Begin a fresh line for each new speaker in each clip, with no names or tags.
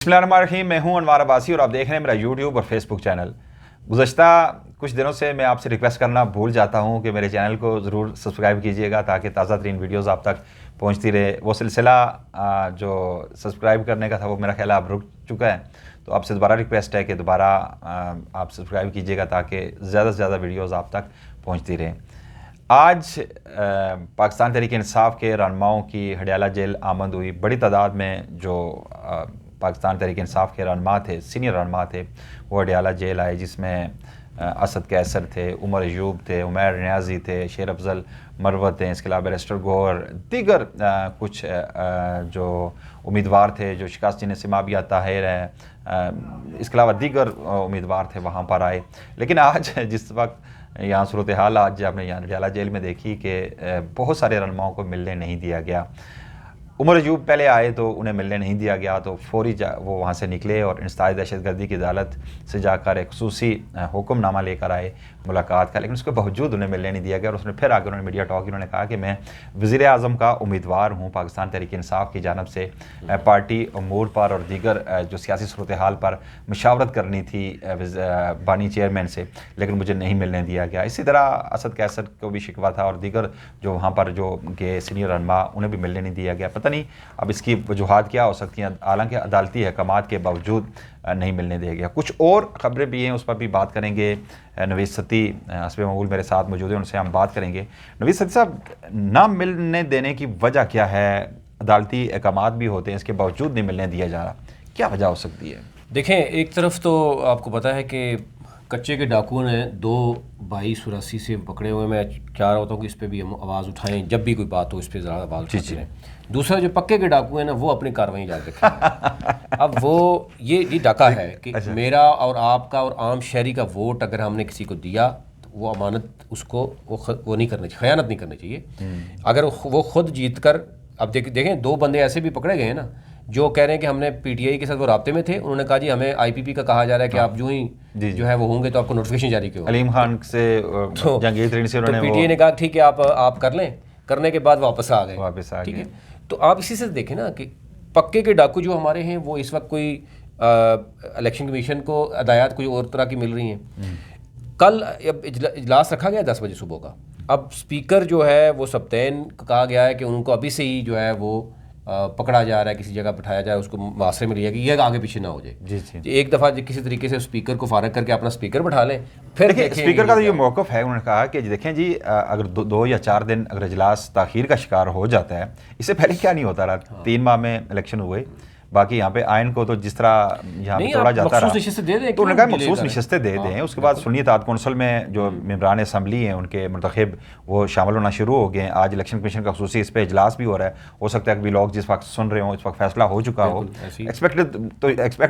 بسم اللہ الرحمن الرحیم، میں ہوں انوار عباسی اور آپ دیکھ رہے ہیں میرا یوٹیوب اور فیس بک چینل۔ گزشتہ کچھ دنوں سے میں آپ سے ریکویسٹ کرنا بھول جاتا ہوں کہ میرے چینل کو ضرور سبسکرائب کیجئے گا تاکہ تازہ ترین ویڈیوز آپ تک پہنچتی رہے۔ وہ سلسلہ جو سبسکرائب کرنے کا تھا وہ میرا خیال اب رک چکا ہے، تو آپ سے دوبارہ ریکویسٹ ہے کہ دوبارہ آپ سبسکرائب کیجئے گا تاکہ زیادہ سے زیادہ ویڈیوز آپ تک پہنچتی رہیں۔ آج پاکستان تحریک انصاف کے رہنماؤں کی ہڈیالہ جیل آمد ہوئی۔ بڑی تعداد میں جو پاکستان تحریک انصاف کے رہنما تھے، سینئر رہنما تھے، وہ ہڈیالہ جیل آئے، جس میں اسد قیصر تھے، عمر ایوب تھے، عمیر نیازی تھے، شیر افضل مروت تھے، اس کے علاوہ بیرسٹر گوہر، دیگر کچھ جو امیدوار تھے، جو شکست جنہیں سمابیہ طاہر ہے، اس کے علاوہ دیگر امیدوار تھے وہاں پر آئے۔ لیکن آج جس وقت یہاں صورتحال آج آپ نے یہاں ہڈیالہ جیل میں دیکھی کہ بہت سارے رہنماؤں کو ملنے نہیں دیا گیا۔ عمر ایوب پہلے آئے تو انہیں ملنے نہیں دیا گیا، تو فوری وہ وہاں سے نکلے اور انسداد دہشت گردی کی عدالت سے جا کر ایک خصوصی حکم نامہ لے کر آئے ملاقات کا، لیکن اس کے باوجود انہیں ملنے نہیں دیا گیا۔ اور اس نے پھر آگے انہوں نے میڈیا ٹاک انہوں نے کہا کہ میں وزیر اعظم کا امیدوار ہوں پاکستان تحریک انصاف کی جانب سے، پارٹی امور پر اور دیگر جو سیاسی صورتحال پر مشاورت کرنی تھی بانی چیئرمین سے، لیکن مجھے نہیں ملنے دیا گیا۔ اسی طرح اسد قیصر کو بھی شکوہ تھا اور دیگر جو وہاں پر جو کہ سینئر رہنما انہیں بھی ملنے نہیں دیا گیا۔ پتہ نہیں اب اس کی وجوہات کیا ہو سکتی ہیں، حالانکہ عدالتی احکامات کے باوجود نہیں ملنے دیا گیا۔ کچھ اور خبریں بھی ہیں، اس پر بھی بات کریں گے۔ نوید ستی حسب معمول میرے ساتھ موجود ہیں، ان سے ہم بات کریں گے۔ نوید ستی صاحب، نہ ملنے دینے کی وجہ کیا ہے؟ عدالتی احکامات بھی ہوتے ہیں، اس کے باوجود نہیں ملنے دیا جا رہا، کیا وجہ ہو سکتی ہے؟
دیکھیں، ایک طرف تو آپ کو پتہ ہے کہ کچے کے ڈاکوؤں نے 2/22/84 سے پکڑے ہوئے، میں چاہ رہا ہوتا ہوں کہ اس پہ بھی ہم آواز اٹھائیں، جب بھی کوئی بات ہو اس پہ ذرا آواز اٹھاتے رہیں۔ دوسرا جو پکے کے ڈاکو ہیں نا، وہ اپنی کارروائی جاری رکھیں۔ اب وہ یہ ڈاکہ ہے کہ میرا اور آپ کا اور عام شہری کا ووٹ اگر ہم نے کسی کو دیا تو وہ امانت اس کو وہ نہیں کرنی چاہیے، خیانت نہیں کرنی چاہیے۔ اگر وہ خود جیت کر، اب دیکھیں 2 بندے ایسے بھی پکڑے گئے ہیں نا جو کہہ رہے ہیں کہ ہم نے پی ٹی آئی کے ساتھ وہ رابطے میں تھے، انہوں نے کہا جی ہمیں آئی پی پی کا کہا جا رہا ہے کہ آپ جو ہی جو ہے وہ ہوں گے تو آپ کو نوٹیفیکیشن جاری کیوں
علیم خان سے جہانگیر ترین سے انہوں نے
پی ٹی آئی نے کہا ٹھیک ہے آپ کر لیں، کرنے کے بعد واپس آ گئے، ٹھیک ہے۔ تو آپ اسی سے دیکھیں نا کہ پکے کے ڈاکو جو ہمارے ہیں وہ اس وقت کوئی الیکشن کمیشن کو ہدایات کوئی اور طرح کی مل رہی ہیں۔ کل اجلاس رکھا گیا 10 بجے صبح کا، اب اسپیکر جو ہے وہ سبتین کہا گیا ہے کہ ان کو ابھی سے ہی جو ہے وہ پکڑا جا رہا ہے، کسی جگہ بٹھایا جائے، اس کو محاصرے میں لیا کہ یہ آگے پیچھے نہ ہو جائے۔ ایک دفعہ کسی طریقے سے اسپیکر کو فارغ کر کے اپنا اسپیکر بٹھا لیں، پھر
اسپیکر کا تو یہ موقف ہے، انہوں نے کہا کہ دیکھیں جی اگر 2 یا 4 دن اگر اجلاس تاخیر کا شکار ہو جاتا ہے، اس سے پہلے کیا نہیں ہوتا رہا، 3 ماہ میں الیکشن ہوئے، باقی یہاں پہ آئین کو تو جس طرح یہاں پہ توڑا جاتا رہا، تو انہوں نے کہا مخصوص نشستیں دے دیں۔ اس کے بعد سنی اتحاد کونسل میں جو ممبران اسمبلی ہیں ان کے منتخب وہ شامل ہونا شروع ہو گئے ہیں۔ آج الیکشن کمیشن کا خصوصی اس پہ اجلاس بھی ہو رہا ہے، ہو سکتا ہے کہ بھی لوگ جس وقت سن رہے ہوں اس وقت فیصلہ ہو چکا ہو۔ ایکسپیکٹ تو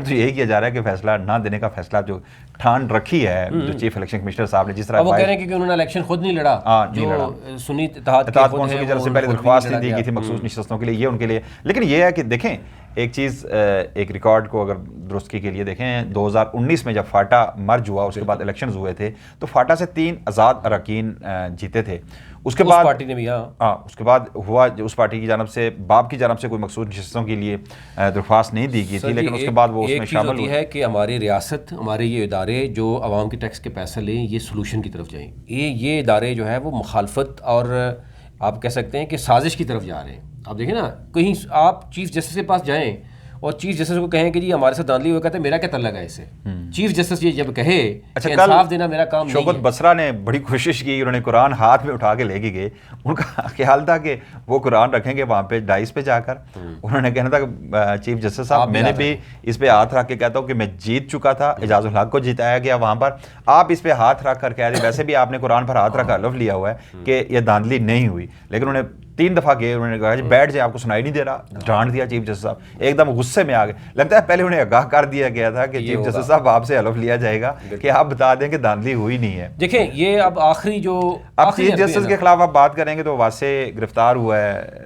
یہی کیا جا رہا ہے کہ فیصلہ نہ دینے کا فیصلہ جو ٹھان رکھی ہے جو چیف الیکشن کمشنر صاحب نے، جس طرح
وہ کہہ رہے ہیں کہ انہوں نے الیکشن خود نہیں لڑا، جو سنی اتحاد
کونسل کی جانب سے پہلے درخواست دی گئی تھی مخصوص نشستوں کے لیے، یہ ان کے لیے۔ لیکن یہ ہے کہ دیکھیں ایک چیز، ایک ریکارڈ کو اگر درستگی کے لیے دیکھیں، 2019 میں جب فاٹا مرج ہوا، اس کے بعد الیکشنز ہوئے تھے، تو فاٹا سے 3 آزاد اراکین جیتے تھے۔ اس کے بعد
پارٹی نے بھی
اس کے بعد ہوا اس پارٹی کی جانب سے، باب کی جانب سے کوئی مخصوص نشستوں کے لیے درخواست نہیں دی گئی تھی، لیکن اس کے بعد وہ اس میں شامل ہوئی
ہے کہ ہماری ریاست، ہمارے یہ ادارے جو عوام کے ٹیکس کے پیسے لیں، یہ سلوشن کی طرف جائیں۔ یہ ادارے جو ہے وہ مخالفت اور آپ کہہ سکتے ہیں کہ سازش کی طرف جا رہے ہیں۔ آپ دیکھیں نا، کہیں آپ چیف جسٹس کے پاس جائیں اور چیف جسٹس کو کہیں کہ جی ہمارے ساتھ دھاندلی ہوئے، کہتے ہیں میرا کیا تعلق ہے اس سے؟ چیف جسٹس یہ جب کہے کہ انصاف دینا میرا کام نہیں ہے۔
شوکت بصرہ نے بڑی کوشش کی، انہوں نے قرآن ہاتھ میں اٹھا کے لے کے گئے، ان کا خیال تھا کہ وہ قرآن رکھیں گے وہاں پہ ڈائس پہ جا کر، انہوں نے کہنا تھا کہ چیف جسٹس صاحب میں نے بھی اس پہ ہاتھ رکھ کے کہتا ہوں کہ میں جیت چکا تھا، اعجاز الحق کو جتایا گیا وہاں پر، آپ اس پہ ہاتھ رکھ کر کہہ رہے، ویسے بھی آپ نے قرآن پر ہاتھ رکھا لفظ لیا ہوا ہے کہ یہ دھاندلی نہیں ہوئی، لیکن انہوں نے 3 دفعہ گئے، انہوں نے کہا جی بیٹھ جائیں، آپ کو سنائی نہیں دے رہا، ڈانٹ دیا چیف جسٹس صاحب، ایک دم غصے میں آ گئے۔ لگتا ہے پہلے انہیں آگاہ کر دیا گیا تھا کہ چیف جسٹس صاحب آپ سے حلف لیا جائے گا کہ آپ بتا دیں کہ دھاندلی ہوئی نہیں ہے۔
دیکھیں یہ اب آخری جو
اب چیف جسٹس کے خلاف آپ بات کریں گے تو واسع گرفتار ہوا ہے،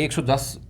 110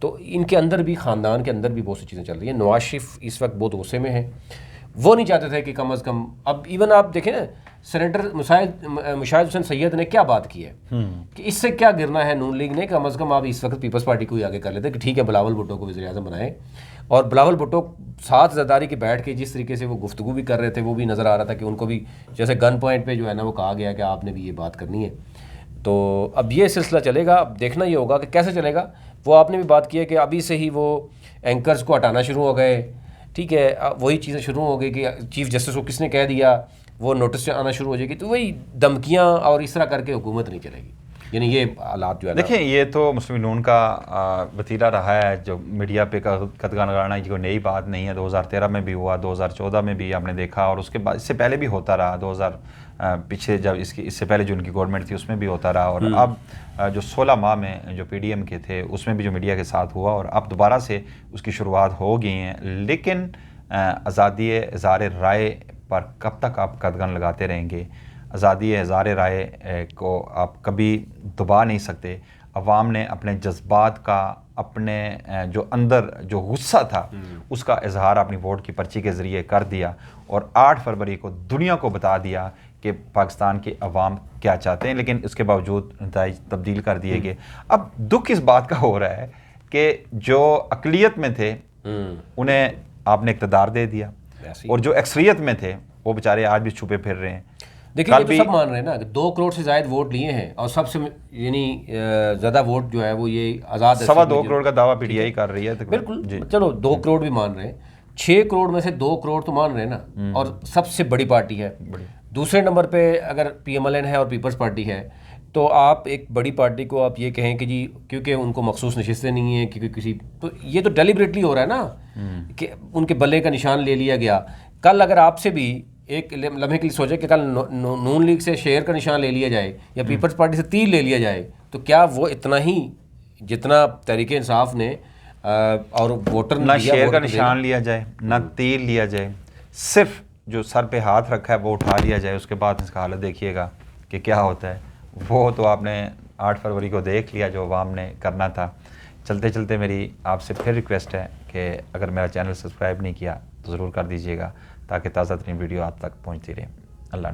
تو ان کے اندر بھی خاندان کے اندر بھی بہت سی چیزیں چل رہی ہیں. نواز شریف اس وقت بہت غصے میں ہیں. وہ نہیں چاہتے تھے کہ کم از کم اب ایون آپ دیکھیں نا سینیٹر مشاہد حسین سید نے کیا بات کی ہے کہ اس سے کیا گرنا ہے نون لیگ نے, کم از کم آپ اس وقت پیپلز پارٹی کو ہی آگے کر لیتے کہ ٹھیک ہے بلاول بھٹو کو وزیر اعظم بنائیں. اور بلاول بھٹو ساتھ زرداری کے بیٹھ کے جس طریقے سے وہ گفتگو بھی کر رہے تھے وہ بھی نظر آ رہا تھا کہ ان کو بھی جیسے گن پوائنٹ پہ جو ہے نا وہ کہا گیا کہ آپ نے بھی یہ بات کرنی ہے. تو اب یہ سلسلہ چلے گا, اب دیکھنا یہ ہوگا کہ کیسے چلے گا. وہ آپ نے بھی بات کی ہے کہ ابھی سے ہی وہ اینکرز کو ہٹانا شروع ہو گئے, ٹھیک ہے, وہی چیزیں شروع ہو گئی کہ چیف جسٹس کو کس نے کہہ دیا, وہ نوٹس سے آنا شروع ہو جائے گی. تو وہی دھمکیاں اور اس طرح کر کے حکومت نہیں چلے گی. یعنی یہ حالات جو ہے
دیکھیں یہ تو مسلم نون کا وتیرہ رہا ہے جو میڈیا پہ قدغن لگانا, یہ کوئی نئی بات نہیں ہے. 2013 میں بھی ہوا, 2014 میں بھی آپ نے دیکھا, اور اس کے بعد اس سے پہلے بھی ہوتا رہا. پیچھے جب اس سے پہلے جو ان کی گورنمنٹ تھی اس میں بھی ہوتا رہا, اور اب جو 16 ماہ میں جو پی ڈی ایم کے تھے اس میں بھی جو میڈیا کے ساتھ ہوا, اور اب دوبارہ سے اس کی شروعات ہو گئی ہیں. لیکن آزادی اظہار رائے پر کب تک آپ قدغن لگاتے رہیں گے؟ آزادی اظہار رائے کو آپ کبھی دبا نہیں سکتے. عوام نے اپنے جذبات کا, اپنے جو اندر جو غصہ تھا اس کا اظہار اپنی ووٹ کی پرچی کے ذریعے کر دیا, اور 8 فروری کو دنیا کو بتا دیا کہ پاکستان کے عوام کیا چاہتے ہیں. لیکن اس کے باوجود نتائج تبدیل کر دیے گئے. اب دکھ اس بات کا ہو رہا ہے کہ جو اقلیت میں تھے انہیں آپ نے اقتدار دے دیا, اور جو اکثریت میں تھے وہ بیچارے آج بھی چھپے پھر رہے ہیں.
دیکھیں یہ تو سب مان رہے ہیں نا کہ 2 کروڑ سے زائد ووٹ لیے ہیں, اور سب سے یعنی زیادہ ووٹ جو ہے وہ یہ آزاد
2.25 کروڑ کا دعویٰ پی ٹی آئی کر رہی ہے.
بالکل, چلو 2 کروڑ بھی مان رہے ہیں, 6 کروڑ میں سے 2 کروڑ تو مان رہے ہیں نا, اور سب سے بڑی پارٹی ہے. دوسرے نمبر پہ اگر پی ایم ایل این ہے اور پیپلز پارٹی ہے, تو آپ ایک بڑی پارٹی کو آپ یہ کہیں کہ جی کیونکہ ان کو مخصوص نشستیں نہیں ہیں کیونکہ کسی, تو یہ تو ڈیلیبریٹلی ہو رہا ہے نا کہ ان کے بلے کا نشان لے لیا گیا. کل اگر آپ سے بھی ایک لمحے کے لیے سوچے کہ کل نون لیگ سے شیر کا نشان لے لیا جائے یا پیپلز پارٹی سے تیر لے لیا جائے, تو کیا وہ اتنا ہی جتنا تحریک انصاف نے اور ووٹر
نہ شیر کا نشان لیا جائے نہ تیر لیا جائے, صرف جو سر پہ ہاتھ رکھا ہے وہ اٹھا لیا جائے, اس کے بعد اس کا حالت دیکھیے گا کہ کیا ہوتا ہے. وہ تو آپ نے 8 فروری کو دیکھ لیا جو عوام نے کرنا تھا. چلتے چلتے میری آپ سے پھر ریکویسٹ ہے کہ اگر میرا چینل سبسکرائب نہیں کیا تو ضرور کر دیجیے گا تاکہ تازہ ترین ویڈیو آپ تک پہنچتی رہے.